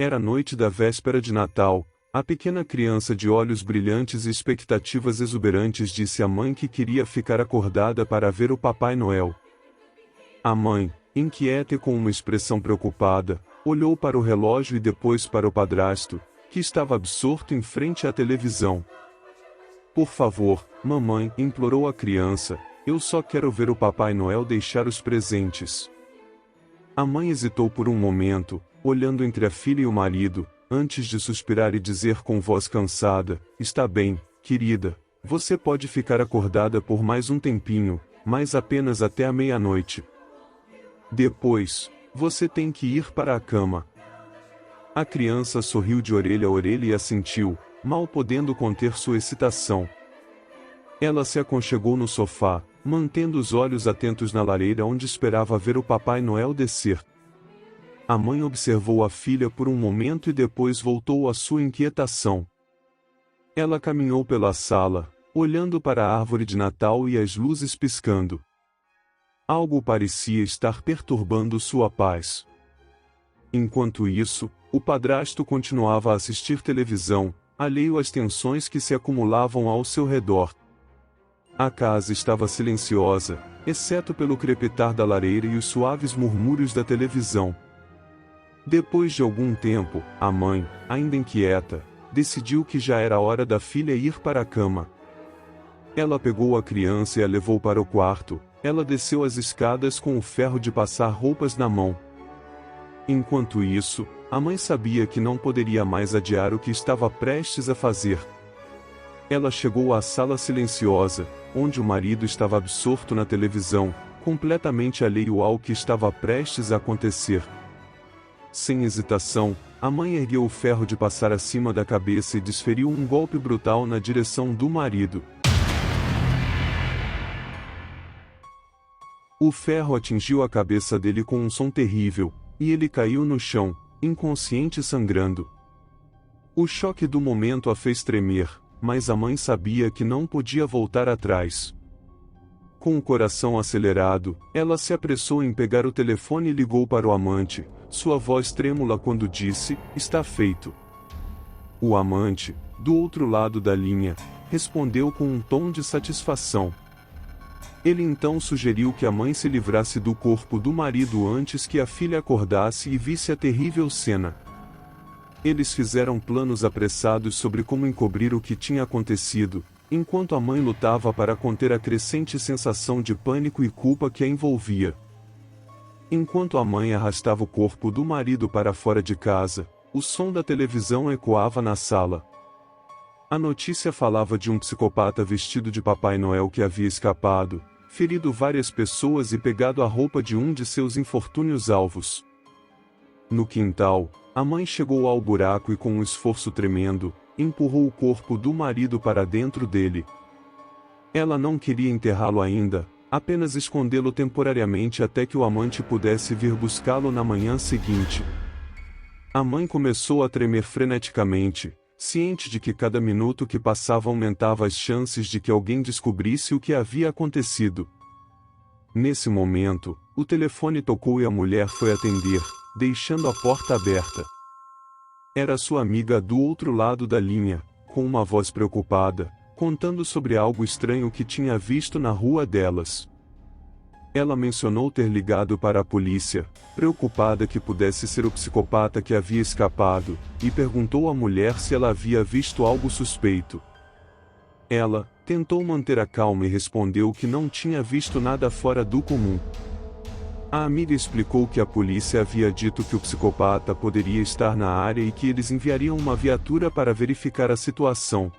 Era a noite da véspera de Natal. A pequena criança de olhos brilhantes e expectativas exuberantes disse à mãe que queria ficar acordada para ver o Papai Noel. A mãe, inquieta e com uma expressão preocupada, olhou para o relógio e depois para o padrasto, que estava absorto em frente à televisão. Por favor, mamãe, implorou a criança, eu só quero ver o Papai Noel deixar os presentes. A mãe hesitou por um momento, olhando entre a filha e o marido, antes de suspirar e dizer com voz cansada, está bem, querida, você pode ficar acordada por mais um tempinho, mas apenas até a meia-noite. Depois, você tem que ir para a cama. A criança sorriu de orelha a orelha e assentiu, mal podendo conter sua excitação. Ela se aconchegou no sofá, mantendo os olhos atentos na lareira onde esperava ver o Papai Noel descer. A mãe observou a filha por um momento e depois voltou à sua inquietação. Ela caminhou pela sala, olhando para a árvore de Natal e as luzes piscando. Algo parecia estar perturbando sua paz. Enquanto isso, o padrasto continuava a assistir televisão, alheio às tensões que se acumulavam ao seu redor. A casa estava silenciosa, exceto pelo crepitar da lareira e os suaves murmúrios da televisão. Depois de algum tempo, a mãe, ainda inquieta, decidiu que já era hora da filha ir para a cama. Ela pegou a criança e a levou para o quarto. Ela desceu as escadas com o ferro de passar roupas na mão. Enquanto isso, a mãe sabia que não poderia mais adiar o que estava prestes a fazer. Ela chegou à sala silenciosa, onde o marido estava absorto na televisão, completamente alheio ao que estava prestes a acontecer. Sem hesitação, a mãe ergueu o ferro de passar acima da cabeça e desferiu um golpe brutal na direção do marido. O ferro atingiu a cabeça dele com um som terrível, e ele caiu no chão, inconsciente e sangrando. O choque do momento a fez tremer, mas a mãe sabia que não podia voltar atrás. Com o coração acelerado, ela se apressou em pegar o telefone e ligou para o amante, sua voz trêmula quando disse, está feito. O amante, do outro lado da linha, respondeu com um tom de satisfação. Ele então sugeriu que a mãe se livrasse do corpo do marido antes que a filha acordasse e visse a terrível cena. Eles fizeram planos apressados sobre como encobrir o que tinha acontecido, enquanto a mãe lutava para conter a crescente sensação de pânico e culpa que a envolvia. Enquanto a mãe arrastava o corpo do marido para fora de casa, o som da televisão ecoava na sala. A notícia falava de um psicopata vestido de Papai Noel que havia escapado, ferido várias pessoas e pegado a roupa de um de seus infortúnios alvos. No quintal, a mãe chegou ao buraco e com um esforço tremendo, empurrou o corpo do marido para dentro dele. Ela não queria enterrá-lo ainda, apenas escondê-lo temporariamente até que o amante pudesse vir buscá-lo na manhã seguinte. A mãe começou a tremer freneticamente, ciente de que cada minuto que passava aumentava as chances de que alguém descobrisse o que havia acontecido. Nesse momento, o telefone tocou e a mulher foi atender, deixando a porta aberta. Era sua amiga do outro lado da linha, com uma voz preocupada, contando sobre algo estranho que tinha visto na rua delas. Ela mencionou ter ligado para a polícia, preocupada que pudesse ser o psicopata que havia escapado, e perguntou à mulher se ela havia visto algo suspeito. Ela tentou manter a calma e respondeu que não tinha visto nada fora do comum. A amiga explicou que a polícia havia dito que o psicopata poderia estar na área e que eles enviariam uma viatura para verificar a situação.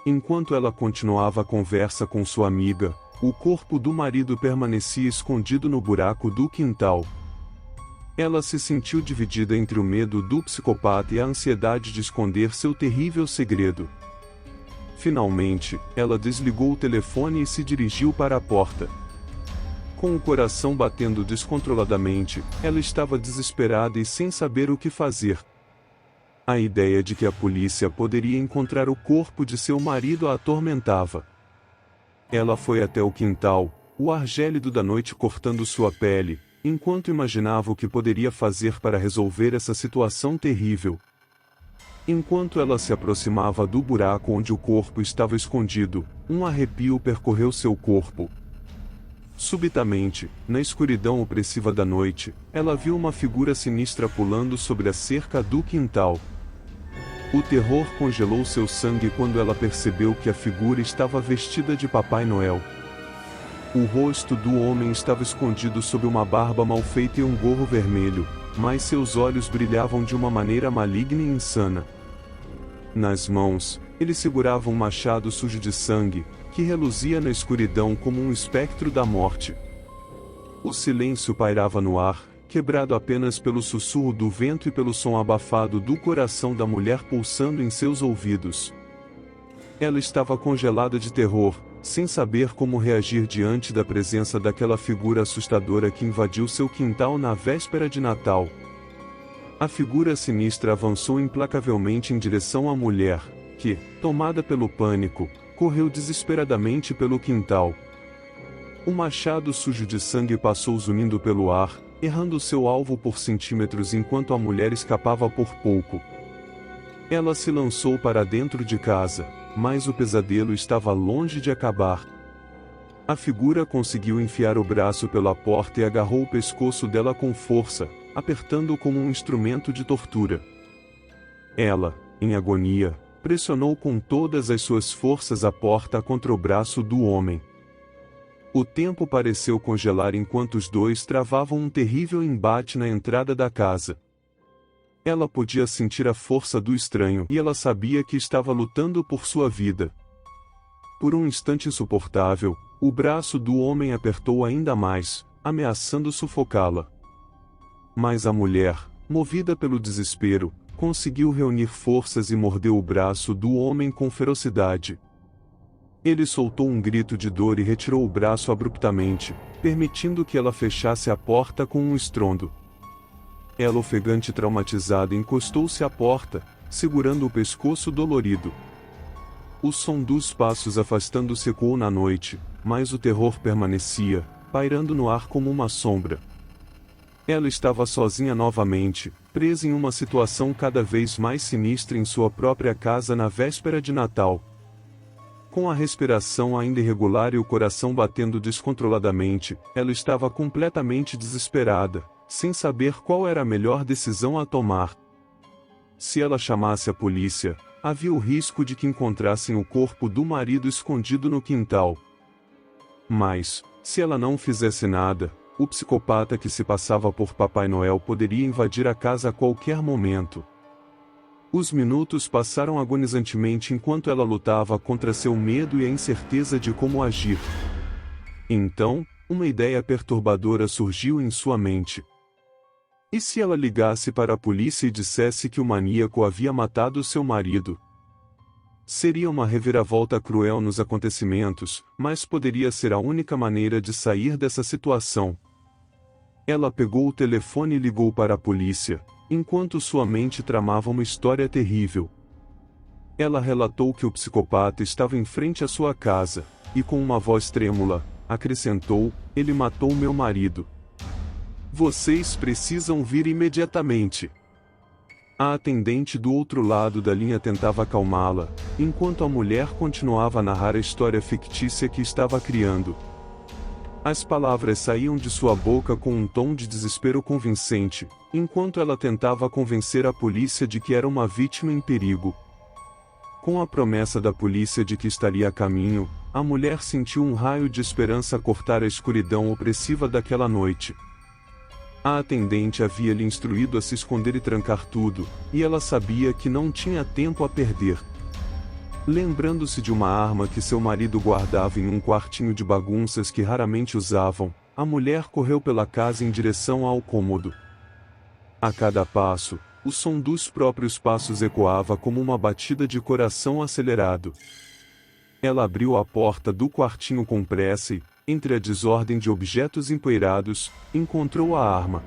Enquanto ela continuava a conversa com sua amiga, o corpo do marido permanecia escondido no buraco do quintal. Ela se sentiu dividida entre o medo do psicopata e a ansiedade de esconder seu terrível segredo. Finalmente, ela desligou o telefone e se dirigiu para a porta. Com o coração batendo descontroladamente, ela estava desesperada e sem saber o que fazer. A ideia de que a polícia poderia encontrar o corpo de seu marido a atormentava. Ela foi até o quintal, o ar gélido da noite cortando sua pele, enquanto imaginava o que poderia fazer para resolver essa situação terrível. Enquanto ela se aproximava do buraco onde o corpo estava escondido, um arrepio percorreu seu corpo. Subitamente, na escuridão opressiva da noite, ela viu uma figura sinistra pulando sobre a cerca do quintal. O terror congelou seu sangue quando ela percebeu que a figura estava vestida de Papai Noel. O rosto do homem estava escondido sob uma barba mal feita e um gorro vermelho, mas seus olhos brilhavam de uma maneira maligna e insana. Nas mãos, ele segurava um machado sujo de sangue, que reluzia na escuridão como um espectro da morte. O silêncio pairava no ar, quebrado apenas pelo sussurro do vento e pelo som abafado do coração da mulher pulsando em seus ouvidos. Ela estava congelada de terror, sem saber como reagir diante da presença daquela figura assustadora que invadiu seu quintal na véspera de Natal. A figura sinistra avançou implacavelmente em direção à mulher, que, tomada pelo pânico, correu desesperadamente pelo quintal. O machado sujo de sangue passou zunindo pelo ar, errando seu alvo por centímetros enquanto a mulher escapava por pouco. Ela se lançou para dentro de casa, mas o pesadelo estava longe de acabar. A figura conseguiu enfiar o braço pela porta e agarrou o pescoço dela com força, apertando-o como um instrumento de tortura. Ela, em agonia, pressionou com todas as suas forças a porta contra o braço do homem. O tempo pareceu congelar enquanto os dois travavam um terrível embate na entrada da casa. Ela podia sentir a força do estranho e ela sabia que estava lutando por sua vida. Por um instante insuportável, o braço do homem apertou ainda mais, ameaçando sufocá-la. Mas a mulher, movida pelo desespero, conseguiu reunir forças e mordeu o braço do homem com ferocidade. Ele soltou um grito de dor e retirou o braço abruptamente, permitindo que ela fechasse a porta com um estrondo. Ela, ofegante e traumatizada, encostou-se à porta, segurando o pescoço dolorido. O som dos passos afastando-se ecoou na noite, mas o terror permanecia, pairando no ar como uma sombra. Ela estava sozinha novamente, presa em uma situação cada vez mais sinistra em sua própria casa na véspera de Natal. Com a respiração ainda irregular e o coração batendo descontroladamente, ela estava completamente desesperada, sem saber qual era a melhor decisão a tomar. Se ela chamasse a polícia, havia o risco de que encontrassem o corpo do marido escondido no quintal. Mas, se ela não fizesse nada, o psicopata que se passava por Papai Noel poderia invadir a casa a qualquer momento. Os minutos passaram agonizantemente enquanto ela lutava contra seu medo e a incerteza de como agir. Então, uma ideia perturbadora surgiu em sua mente. E se ela ligasse para a polícia e dissesse que o maníaco havia matado seu marido? Seria uma reviravolta cruel nos acontecimentos, mas poderia ser a única maneira de sair dessa situação. Ela pegou o telefone e ligou para a polícia, enquanto sua mente tramava uma história terrível. Ela relatou que o psicopata estava em frente à sua casa, e com uma voz trêmula, acrescentou: "Ele matou meu marido. Vocês precisam vir imediatamente." A atendente do outro lado da linha tentava acalmá-la, enquanto a mulher continuava a narrar a história fictícia que estava criando. As palavras saíam de sua boca com um tom de desespero convincente, enquanto ela tentava convencer a polícia de que era uma vítima em perigo. Com a promessa da polícia de que estaria a caminho, a mulher sentiu um raio de esperança cortar a escuridão opressiva daquela noite. A atendente havia lhe instruído a se esconder e trancar tudo, e ela sabia que não tinha tempo a perder. Lembrando-se de uma arma que seu marido guardava em um quartinho de bagunças que raramente usavam, a mulher correu pela casa em direção ao cômodo. A cada passo, o som dos próprios passos ecoava como uma batida de coração acelerado. Ela abriu a porta do quartinho com pressa e, entre a desordem de objetos empoeirados, encontrou a arma.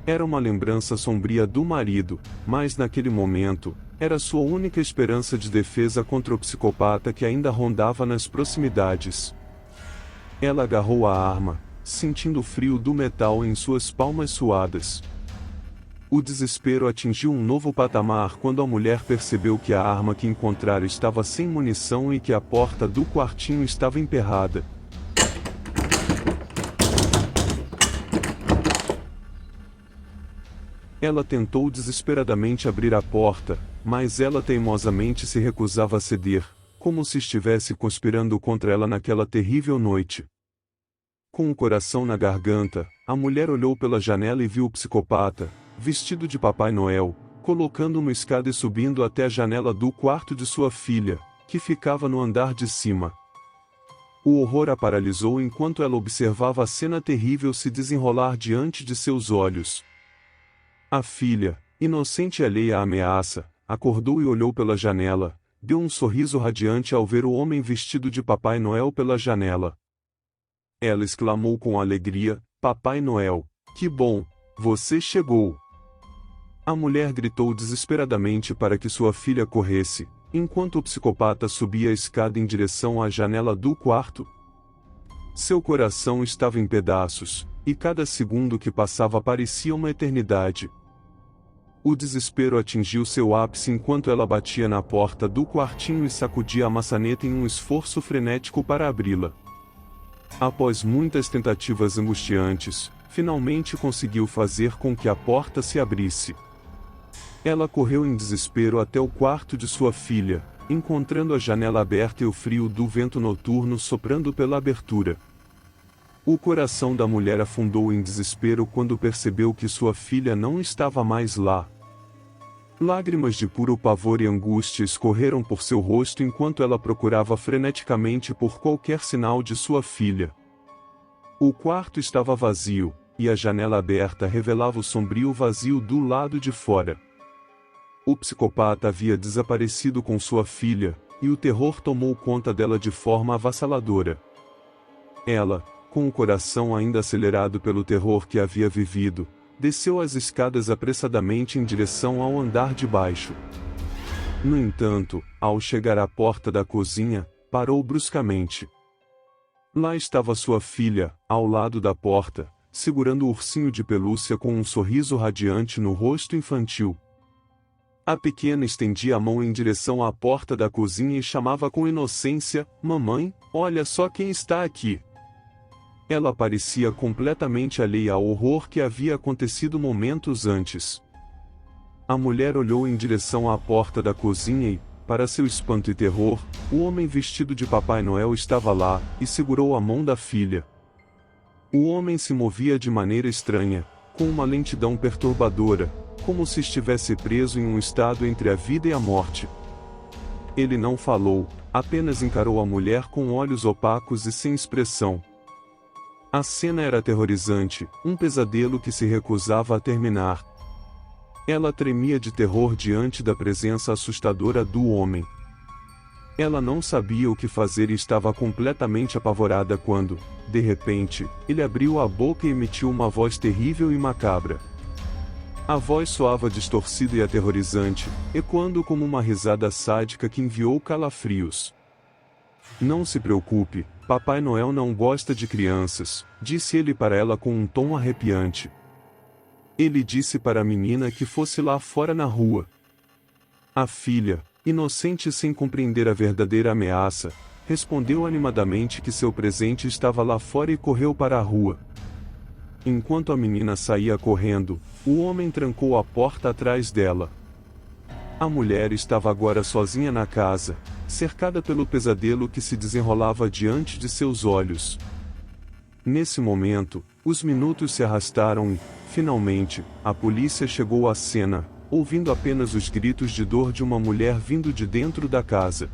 Era uma lembrança sombria do marido, mas naquele momento, era sua única esperança de defesa contra o psicopata que ainda rondava nas proximidades. Ela agarrou a arma, sentindo o frio do metal em suas palmas suadas. O desespero atingiu um novo patamar quando a mulher percebeu que a arma que encontrara estava sem munição e que a porta do quartinho estava emperrada. Ela tentou desesperadamente abrir a porta, mas ela teimosamente se recusava a ceder, como se estivesse conspirando contra ela naquela terrível noite. Com o coração na garganta, a mulher olhou pela janela e viu o psicopata, vestido de Papai Noel, colocando uma escada e subindo até a janela do quarto de sua filha, que ficava no andar de cima. O horror a paralisou enquanto ela observava a cena terrível se desenrolar diante de seus olhos. A filha, inocente e alheia à ameaça, acordou e olhou pela janela, deu um sorriso radiante ao ver o homem vestido de Papai Noel pela janela. Ela exclamou com alegria: "Papai Noel, que bom, você chegou!" A mulher gritou desesperadamente para que sua filha corresse, enquanto o psicopata subia a escada em direção à janela do quarto. Seu coração estava em pedaços, e cada segundo que passava parecia uma eternidade. O desespero atingiu seu ápice enquanto ela batia na porta do quartinho e sacudia a maçaneta em um esforço frenético para abri-la. Após muitas tentativas angustiantes, finalmente conseguiu fazer com que a porta se abrisse. Ela correu em desespero até o quarto de sua filha, encontrando a janela aberta e o frio do vento noturno soprando pela abertura. O coração da mulher afundou em desespero quando percebeu que sua filha não estava mais lá. Lágrimas de puro pavor e angústia escorreram por seu rosto enquanto ela procurava freneticamente por qualquer sinal de sua filha. O quarto estava vazio, e a janela aberta revelava o sombrio vazio do lado de fora. O psicopata havia desaparecido com sua filha, e o terror tomou conta dela de forma avassaladora. Ela, com o coração ainda acelerado pelo terror que havia vivido, desceu as escadas apressadamente em direção ao andar de baixo. No entanto, ao chegar à porta da cozinha, parou bruscamente. Lá estava sua filha, ao lado da porta, segurando o ursinho de pelúcia com um sorriso radiante no rosto infantil. A pequena estendia a mão em direção à porta da cozinha e chamava com inocência: "Mamãe, olha só quem está aqui!" Ela parecia completamente alheia ao horror que havia acontecido momentos antes. A mulher olhou em direção à porta da cozinha e, para seu espanto e terror, o homem vestido de Papai Noel estava lá, e segurou a mão da filha. O homem se movia de maneira estranha, com uma lentidão perturbadora, como se estivesse preso em um estado entre a vida e a morte. Ele não falou, apenas encarou a mulher com olhos opacos e sem expressão. A cena era aterrorizante, um pesadelo que se recusava a terminar. Ela tremia de terror diante da presença assustadora do homem. Ela não sabia o que fazer e estava completamente apavorada quando, de repente, ele abriu a boca e emitiu uma voz terrível e macabra. A voz soava distorcida e aterrorizante, ecoando como uma risada sádica que enviou calafrios. "Não se preocupe, Papai Noel não gosta de crianças", disse ele para ela com um tom arrepiante. Ele disse para a menina que fosse lá fora na rua. A filha, inocente sem compreender a verdadeira ameaça, respondeu animadamente que seu presente estava lá fora e correu para a rua. Enquanto a menina saía correndo, o homem trancou a porta atrás dela. A mulher estava agora sozinha na casa, cercada pelo pesadelo que se desenrolava diante de seus olhos. Nesse momento, os minutos se arrastaram e, finalmente, a polícia chegou à cena, ouvindo apenas os gritos de dor de uma mulher vindo de dentro da casa.